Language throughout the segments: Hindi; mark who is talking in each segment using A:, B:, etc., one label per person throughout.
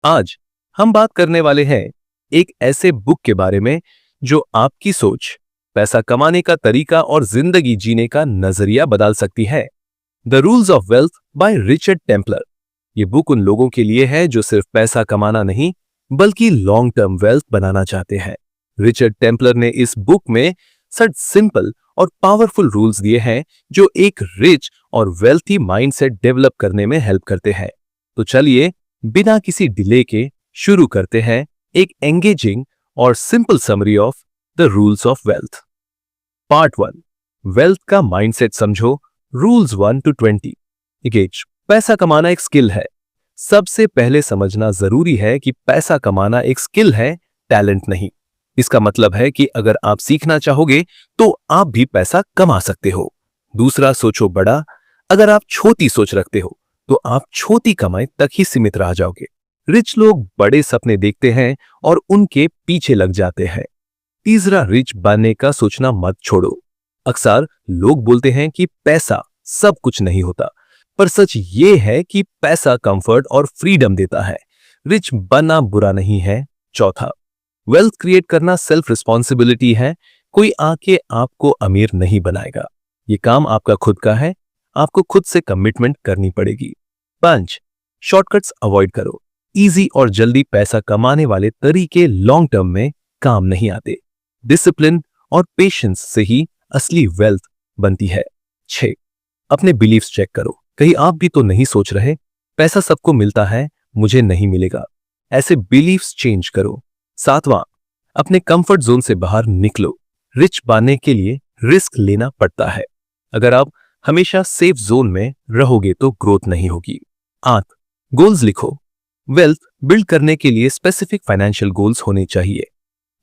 A: आज हम बात करने वाले हैं एक ऐसे बुक के बारे में जो आपकी सोच, पैसा कमाने का तरीका और जिंदगी जीने का नजरिया बदल सकती है। The rules of wealth by Richard Templar. ये बुक उन लोगों के लिए है जो सिर्फ पैसा कमाना नहीं बल्कि लॉन्ग टर्म वेल्थ बनाना चाहते हैं। रिचर्ड टेम्पलर ने इस बुक में सच सिंपल और पावरफुल रूल्स दिए हैं जो एक रिच और वेल्थी माइंडसेट डेवलप करने में हेल्प करते हैं। तो चलिए बिना किसी डिले के शुरू करते हैं एक एंगेजिंग और simple summary of the rules of wealth. Part 1, wealth का माइंडसेट समझो। Rules 1 to 20। एंगेज। पैसा कमाना एक स्किल है। सबसे पहले समझना जरूरी है कि पैसा कमाना एक स्किल है, टैलेंट नहीं। इसका मतलब है कि अगर आप सीखना चाहोगे तो आप भी पैसा कमा सकते हो। दूसरा, सोचो बड़ा। अगर आप छोटी सोच रखते हो तो आप छोटी कमाई तक ही सीमित रह जाओगे। रिच लोग बड़े सपने देखते हैं और उनके पीछे लग जाते हैं। तीसरा, रिच बनने का सोचना मत छोड़ो। अक्सर लोग बोलते हैं कि पैसा सब कुछ नहीं होता, पर सच ये है कि पैसा कंफर्ट और फ्रीडम देता है। रिच बनना बुरा नहीं है। चौथा, वेल्थ क्रिएट करना सेल्फ रिस्पॉन्सिबिलिटी है। कोई आके आपको अमीर नहीं बनाएगा। ये काम आपका खुद का है। आपको खुद से कमिटमेंट करनी पड़ेगी। 5, शॉर्टकट्स अवॉइड करो। इजी और जल्दी पैसा कमाने वाले तरीके लॉन्ग टर्म में काम नहीं आते। डिसिप्लिन और पेशेंस से ही असली वेल्थ बनती है। 6, अपने बिलीफ्स चेक करो। कहीं आप भी तो नहीं सोच रहे पैसा सबको मिलता है, मुझे नहीं मिलेगा। ऐसे बिलीफ्स चेंज करो। 7वां, अपने कंफर्ट जोन से बाहर निकलो। रिच बनने के लिए रिस्क लेना पड़ता है। अगर आप हमेशा सेफ जोन में रहोगे तो ग्रोथ नहीं होगी। 8, गोल्स लिखो। वेल्थ बिल्ड करने के लिए स्पेसिफिक फाइनेंशियल गोल्स होने चाहिए।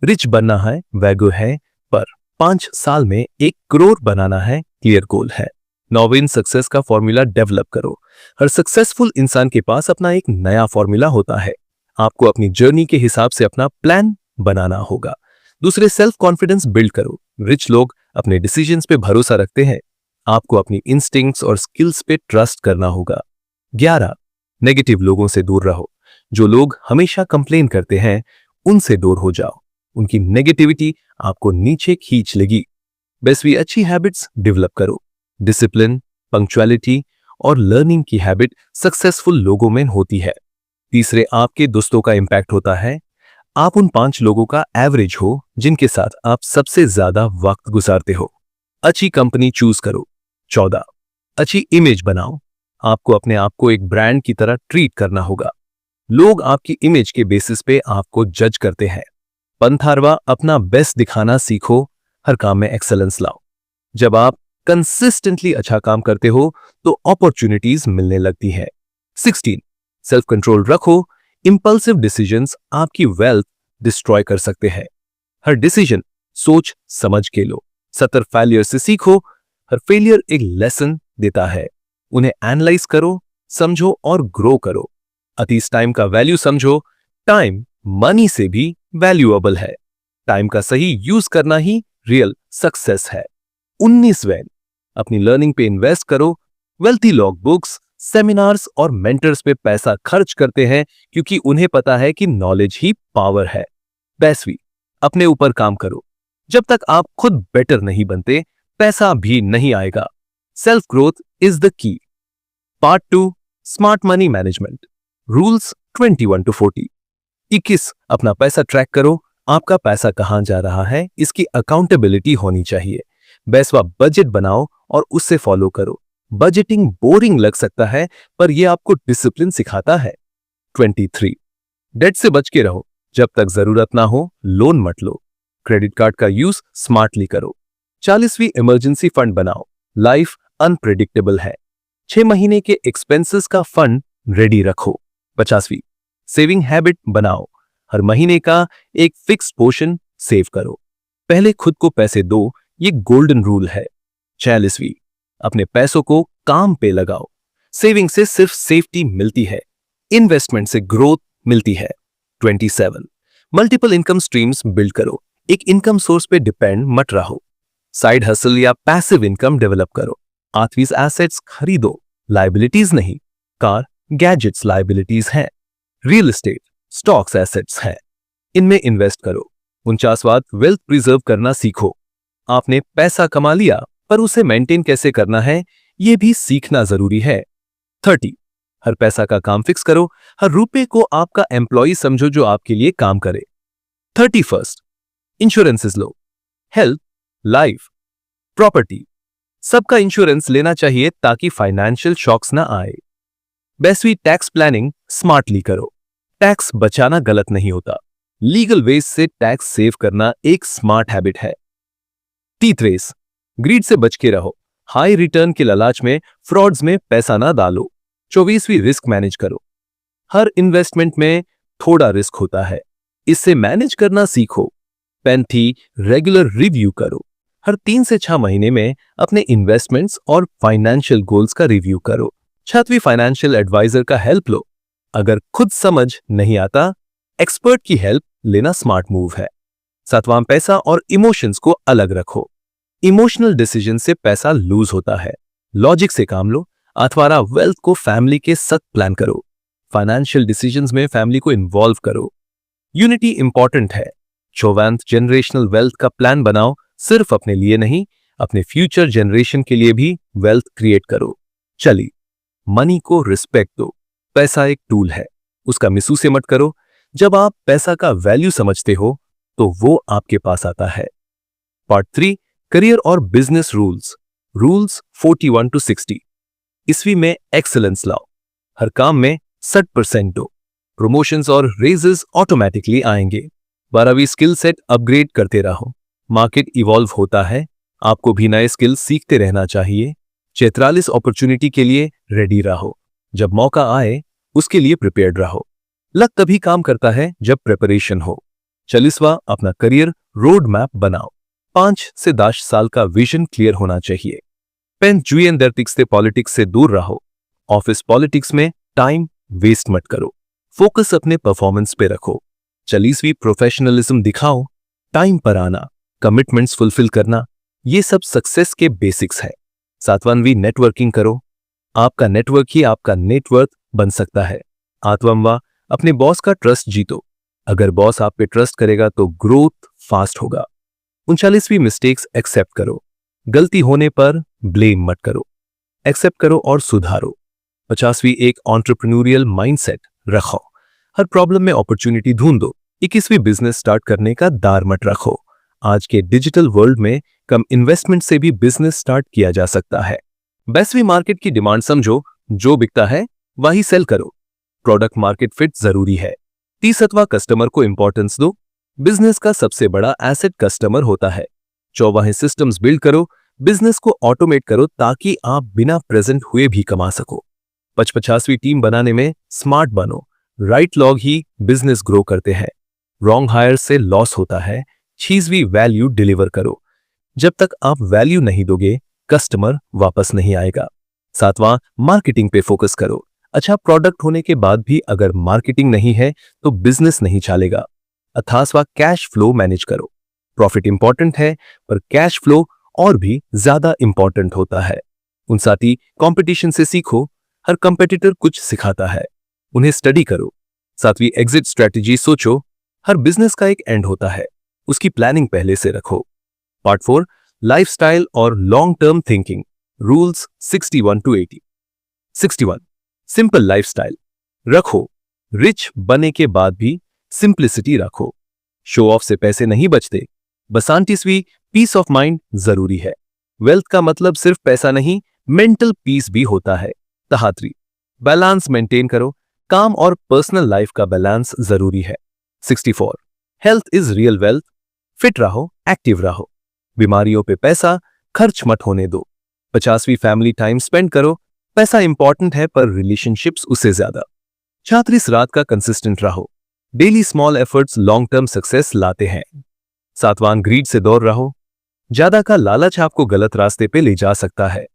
A: रिच बनना है वैगो है, पर 5 साल में 1 करोड़ बनाना है क्लियर गोल है। 9 सक्सेस का फॉर्मूला डेवलप करो। हर सक्सेसफुल इंसान के पास अपना एक नया फॉर्मूला होता है। आपको अपनी जर्नी के हिसाब से अपना प्लान बनाना होगा। दूसरे, सेल्फ कॉन्फिडेंस बिल्ड करो। रिच लोग अपने डिसीजंस पे भरोसा रखते हैं। आपको अपनी इंस्टिंक्ट्स और स्किल्स पे ट्रस्ट करना होगा। 11, नेगेटिव लोगों से दूर रहो। जो लोग हमेशा कंप्लेन करते हैं उनसे दूर हो जाओ। उनकी नेगेटिविटी आपको नीचे खींच लेगी। 12, अच्छी हैबिट्स डेवलप करो। डिसिप्लिन, पंक्चुअलिटी और लर्निंग की हैबिट सक्सेसफुल लोगों में होती है। 3, आपके दोस्तों का इंपैक्ट होता है। आप उन 5 लोगों का एवरेज हो जिनके साथ आप सबसे ज्यादा वक्त गुजारते हो। अच्छी कंपनी चूज करो। 14, अच्छी इमेज बनाओ। आपको अपने आप को एक ब्रांड की तरह ट्रीट करना होगा। लोग आपकी इमेज के बेसिस पे आपको जज करते हैं। 15वां, अपना बेस्ट दिखाना सीखो। हर काम में एक्सेलेंस लाओ। जब आप कंसिस्टेंटली अच्छा काम करते हो तो अपॉर्चुनिटीज मिलने लगती है। 16, सेल्फ कंट्रोल रखो। इंपल्सिव डिसीजंस आपकी वेल्थ डिस्ट्रॉय कर सकते हैं। हर डिसीजन सोच समझ के लो। 17, फेलियर से सीखो। हर फेलियर एक लेसन देता है। उन्हें एनालाइज करो, समझो और ग्रो करो। 28, टाइम का वैल्यू समझो। टाइम मनी से भी वैल्यूएबल है। टाइम का सही यूज करना ही रियल सक्सेस है। 19, अपनी लर्निंग पे इन्वेस्ट करो। वेल्थी लोग बुक्स, सेमिनार्स और मेंटर्स पे पैसा खर्च करते हैं क्योंकि उन्हें पता है कि नॉलेज ही पावर है। 22, अपने ऊपर काम करो। जब तक आप खुद बेटर नहीं बनते पैसा भी नहीं आएगा। Self growth is the key. Part 2, smart money management. Rules 21 to 40। 21, अपना पैसा ट्रैक करो। आपका पैसा कहां जा रहा है इसकी अकाउंटेबिलिटी होनी चाहिए। 22वां, बजट बनाओ और उससे फॉलो करो। बजटिंग बोरिंग लग सकता है पर यह आपको डिसिप्लिन सिखाता है। 23, डेट से बच के रहो। जब तक जरूरत ना हो लोन मत लो। क्रेडिट कार्ड का यूज स्मार्टली करो। 40वीं, इमरजेंसी फंड बनाओ। लाइफ अनप्रेडिक्टेबल है। 6 महीने के एक्सपेंसेस का फंड रेडी रखो। 50वीं, सेविंग हैबिट बनाओ। हर महीने का एक फिक्स पोर्शन सेव करो। पहले खुद को पैसे दो, ये गोल्डन रूल है। 46वीं, अपने पैसों को काम पे लगाओ। सेविंग से सिर्फ सेफ्टी मिलती है, इन्वेस्टमेंट से ग्रोथ मिलती है। 27, मल्टीपल इनकम स्ट्रीम्स बिल्ड करो। एक इनकम सोर्स पे डिपेंड मत रहो। साइड हसल या पैसिव इनकम डेवलप करो। 8वीं, एसेट्स खरीदो, लायबिलिटीज नहीं। कार, गैजेट्स लायबिलिटीज हैं। रियल एस्टेट, स्टॉक्स एसेट्स हैं, इनमें इन्वेस्ट करो। 49वां, वेल्थ प्रिजर्व करना सीखो। आपने पैसा कमा लिया पर उसे मेंटेन कैसे करना है यह भी सीखना जरूरी है। 30, हर पैसा का काम फिक्स करो। हर रुपए को आपका एम्प्लॉय समझो जो आपके लिए काम करे। 31, इंश्योरेंसेस लो। हेल्थ, लाइफ, प्रॉपर्टी, सबका इंश्योरेंस लेना चाहिए ताकि फाइनेंशियल शॉक्स ना आए। 22, टैक्स प्लानिंग स्मार्टली करो। टैक्स बचाना गलत नहीं होता, लीगल वेज से टैक्स सेव करना एक स्मार्ट हैबिट है। 33, ग्रीड से बच के रहो। हाई रिटर्न के लालच में फ्रॉड्स में पैसा ना डालो। 24वीं, रिस्क मैनेज करो। हर इन्वेस्टमेंट में थोड़ा रिस्क होता है, इससे मैनेज करना सीखो। 35, रेगुलर रिव्यू करो। हर 3 से 6 महीने में अपने इन्वेस्टमेंट्स और फाइनेंशियल गोल्स का रिव्यू करो। 6वीं, फाइनेंशियल एडवाइजर का हेल्प लो। अगर खुद समझ नहीं आता, एक्सपर्ट की हेल्प लेना स्मार्ट मूव है। 7वां, पैसा और इमोशंस को अलग रखो। इमोशनल डिसीजन से पैसा लूज होता है, लॉजिक से काम लो। 8वां, वेल्थ को फैमिली के साथ प्लान करो। फाइनेंशियल डिसीजंस में फैमिली को इन्वॉल्व करो। यूनिटी इंपॉर्टेंट है। 54, जनरेशनल वेल्थ का प्लान बनाओ, सिर्फ अपने लिए नहीं, अपने फ्यूचर जनरेशन के लिए भी वेल्थ क्रिएट करो। चलिए, मनी को रिस्पेक्ट दो। पैसा एक टूल है, उसका मिसयूज मत करो। जब आप पैसा का वैल्यू समझते हो तो वो आपके पास आता है। पार्ट 3, करियर और बिजनेस रूल्स। Rules 41 to 60। ईस्वी में एक्सीलेंस लाओ। हर काम में 60% दो। प्रमोशंस और रेजेस ऑटोमेटिकली आएंगे। 12वीं, स्किल सेट अपग्रेड करते रहो। मार्केट इवॉल्व होता है, आपको भी नए स्किल सीखते रहना चाहिए। 44, अपॉर्चुनिटी के लिए रेडी रहो। जब मौका आए उसके लिए प्रिपेयर्ड रहो। लक तभी काम करता है जब प्रिपरेशन हो। 40वां, अपना करियर रोड मैप बनाओ। 5 से 10 साल का विजन क्लियर होना चाहिए। 51, पॉलिटिक्स से दूर रहो। ऑफिस पॉलिटिक्स में टाइम वेस्ट मत करो, फोकस अपने परफॉर्मेंस पे रखो। 40वीं, प्रोफेशनलिज्म दिखाओ। टाइम पर आना, कमिटमेंट्स फुलफिल करना, ये सब सक्सेस के बेसिक्स है। 7वीं, नेटवर्किंग करो। आपका नेटवर्क ही आपका नेटवर्थ बन सकता है। 8वां, अपने बॉस का ट्रस्ट जीतो। अगर बॉस आप पे ट्रस्ट करेगा तो ग्रोथ फास्ट होगा। 39वीं, मिस्टेक्स एक्सेप्ट करो। गलती होने पर ब्लेम मत करो, एक्सेप्ट करो और सुधारो। 50वीं, एक एंटरप्रेन्योरियल माइंडसेट रखो। हर प्रॉब्लम में अपॉर्चुनिटी ढूंढो। 21वीं, बिजनेस स्टार्ट करने का दार मत रखो। आज के डिजिटल वर्ल्ड में कम इन्वेस्टमेंट से भी बिजनेस स्टार्ट किया जा सकता है। 22वीं, मार्केट की डिमांड समझो, जो बिकता है वही सेल करो। प्रोडक्ट मार्केट फिट जरूरी है। 30वां, कस्टमर को इंपॉर्टेंस दो। बिजनेस का सबसे बड़ा एसेट कस्टमर होता है। 54, सिस्टम्स बिल्ड करो। बिजनेस को ऑटोमेट करो ताकि आप बिना प्रेजेंट हुए भी कमा सको। 50वीं, टीम बनाने में स्मार्ट बनो। राइट लोग ही बिजनेस ग्रो करते हैं, रॉन्ग हायर से लॉस होता है। 6वीं, वैल्यू डिलीवर करो। जब तक आप वैल्यू नहीं दोगे कस्टमर वापस नहीं आएगा। 7वां, मार्केटिंग पे फोकस करो। अच्छा प्रोडक्ट होने के बाद भी अगर मार्केटिंग नहीं है तो बिजनेस नहीं चलेगा। 28वां, कैश फ्लो मैनेज करो। प्रॉफिट इंपॉर्टेंट है पर कैश फ्लो और भी ज्यादा इंपॉर्टेंट होता है। 59, कंपटीशन से सीखो। हर कंपेटिटर कुछ सिखाता है, उन्हें स्टडी करो। 7वीं, एग्जिट स्ट्रेटेजी सोचो। हर बिजनेस का एक एंड होता है, उसकी प्लानिंग पहले से रखो। पार्ट 4, लाइफस्टाइल और long term thinking. Rules 61 to 80। 61, simple lifestyle रखो। रिच बनने के बाद भी सिंप्लिसिटी रखो। शो ऑफ से पैसे नहीं बचते। 32वीं, पीस ऑफ माइंड जरूरी है। वेल्थ का मतलब सिर्फ पैसा नहीं, मेंटल पीस भी होता है। 73, बैलेंस मेंटेन करो। काम और पर्सनल लाइफ का बैलेंस जरूरी है। 64, health is real wealth. Fit रहो, एक्टिव रहो। बीमारियों पे पैसा खर्च मत होने दो। 50वीं, फैमिली टाइम स्पेंड करो। पैसा इंपॉर्टेंट है पर रिलेशनशिप्स उससे ज्यादा। 36, रात का कंसिस्टेंट रहो। Daily small efforts long term success लाते हैं। 7वां, ग्रीड से दूर रहो। ज्यादा का लालच आपको गलत रास्ते पे ले जा सकता है।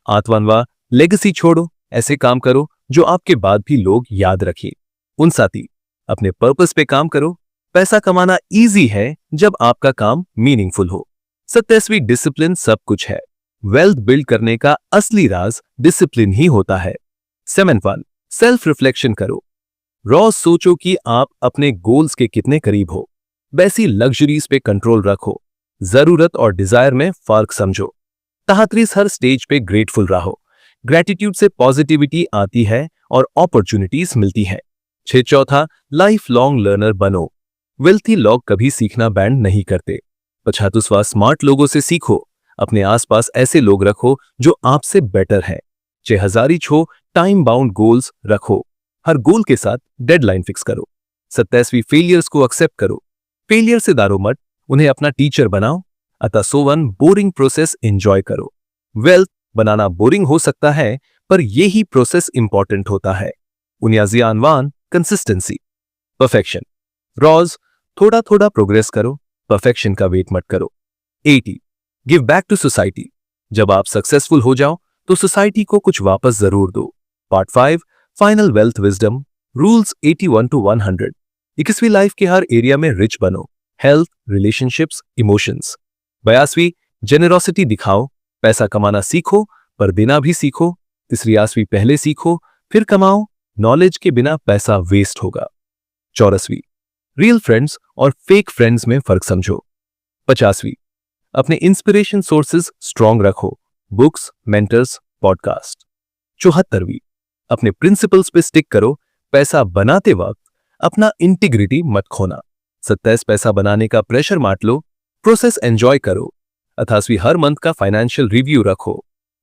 A: 8वां, लेगेसी छोड़ो। ऐसे काम करो जो आपके बाद भी लोग याद रखें। 59, अपने पर्पस पे काम करो। पैसा कमाना इजी है जब आपका काम मीनिंगफुल हो। 27वीं, डिसिप्लिन सब कुछ है। वेल्थ बिल्ड करने का असली राज डिसिप्लिन ही होता है। 71, सेल्फ रिफ्लेक्शन करो। रोज सोचो कि आप अपने गोल्स के कितने करीब हो। वैसी लग्जरीज पे कंट्रोल रखो। जरूरत और डिजायर में फर्क समझो। तहतरीस हर स्टेज पे ग्रेटफुल रहो। ग्रेटिट्यूड से पॉजिटिविटी आती है और अपॉर्चुनिटीज मिलती है। चौथा, लाइफ लॉन्ग लर्नर बनो। वेल्थी लोग कभी सीखना बैंड नहीं करते। पछातुस्वा, स्मार्ट लोगों से सीखो। अपने आसपास ऐसे लोग रखो जो आपसे बेटर हैं। 6000 छो, टाइम बाउंड गोल्स रखो। हर गोल के साथ डेडलाइन फिक्स करो। 27वीं, फेलियर्स को एक्सेप्ट करो। फेलियर से दारो मत, उन्हें अपना टीचर बनाओ। अतः 101, बोरिंग प्रोसेस एंजॉय करो। वेल्थ बनाना बोरिंग हो सकता है, पर यही प्रोसेस इंपॉर्टेंट होता है। 79वां, कंसिस्टेंसी। परफेक्शन, रोज थोड़ा थोड़ा प्रोग्रेस करो। परफेक्शन का वेट मत करो। 80, गिव बैक टू सोसाइटी। जब आप सक्सेसफुल हो जाओ तो सोसाइटी को कुछ वापस जरूर दो। Part 5, final wealth wisdom, rules 81 to 100। 21वीं, लाइफ के हर एरिया में रिच बनो। Health, relationships, emotions. 82वीं, जेनरोसिटी दिखाओ। पैसा कमाना सीखो, पर देना भी सीखो। 83वीं, पहले सीखो फिर कमाओ। नॉलेज के बिना पैसा वेस्ट होगा। 84वीं, रियल फ्रेंड्स और फेक फ्रेंड्स में फर्क समझो। 50वीं, अपने इंस्पिरेशन सोर्सेज स्ट्रांग रखो। Books, mentors, podcast. 74वीं, अपने प्रिंसिपल्स पे स्टिक करो। पैसा बनाते वक्त अपना इंटीग्रिटी मत खोना। 27, पैसा बनाने का प्रेशर मत लो, प्रोसेस एंजॉय करो। 88वीं, हर मंथ का फाइनेंशियल रिव्यू रखो।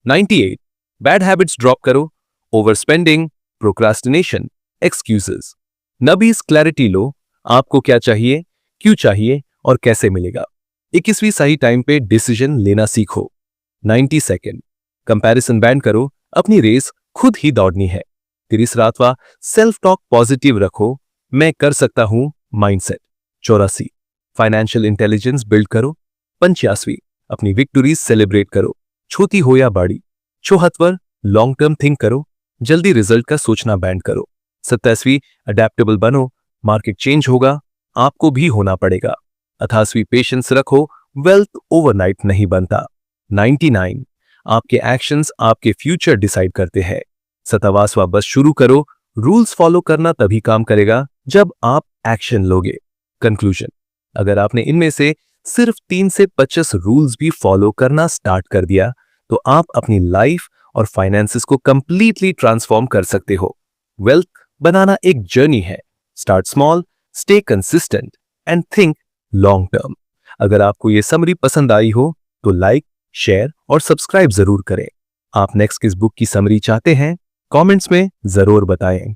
A: 98, बैड हैबिट्स ड्रॉप करो। Overspending, procrastination, excuses. 90, clarity लो, आपको क्या चाहिए, क्यों चाहिए और कैसे मिलेगा। 21वीं, सही टाइम पे डिसीजन लेना सीखो। 92nd, कंपैरिजन बैन करो, अपनी रेस खुद ही दौड़नी है। 33वां, सेल्फ टॉक पॉजिटिव रखो, मैं कर सकता हूं माइंडसेट। 84, फाइनेंशियल इंटेलिजेंस बिल्ड करो। 85वीं, अपनी विक्टोरीज सेलिब्रेट करो, छोटी हो या बड़ी। 74, लॉन्ग टर्म थिंक करो, जल्दी रिजल्ट का सोचना बैंड करो। 27वीं, अडेप्टेबल बनो, मार्केट चेंज होगा, आपको भी होना पड़ेगा। 88वीं, पेशेंस रखो, वेल्थ ओवरनाइट नहीं बनता। 99, आपके एक्शंस आपके फ्यूचर डिसाइड करते हैं। 57वां, बस शुरू करो, रूल्स फॉलो करना तभी काम करेगा जब आप एक्शन लोगे। कंक्लूजन, अगर आपने इनमें से सिर्फ 3 से 25 रूल्स भी फॉलो करना स्टार्ट कर दिया तो आप अपनी लाइफ और फाइनेंसेस को कंप्लीटली ट्रांसफॉर्म कर सकते हो। वेल्थ बनाना एक जर्नी है। Start small, stay consistent and think long term. अगर आपको ये समरी पसंद आई हो तो लाइक, शेयर और सब्सक्राइब जरूर करें। आप नेक्स्ट किस बुक की समरी चाहते हैं कमेंट्स में जरूर बताएं।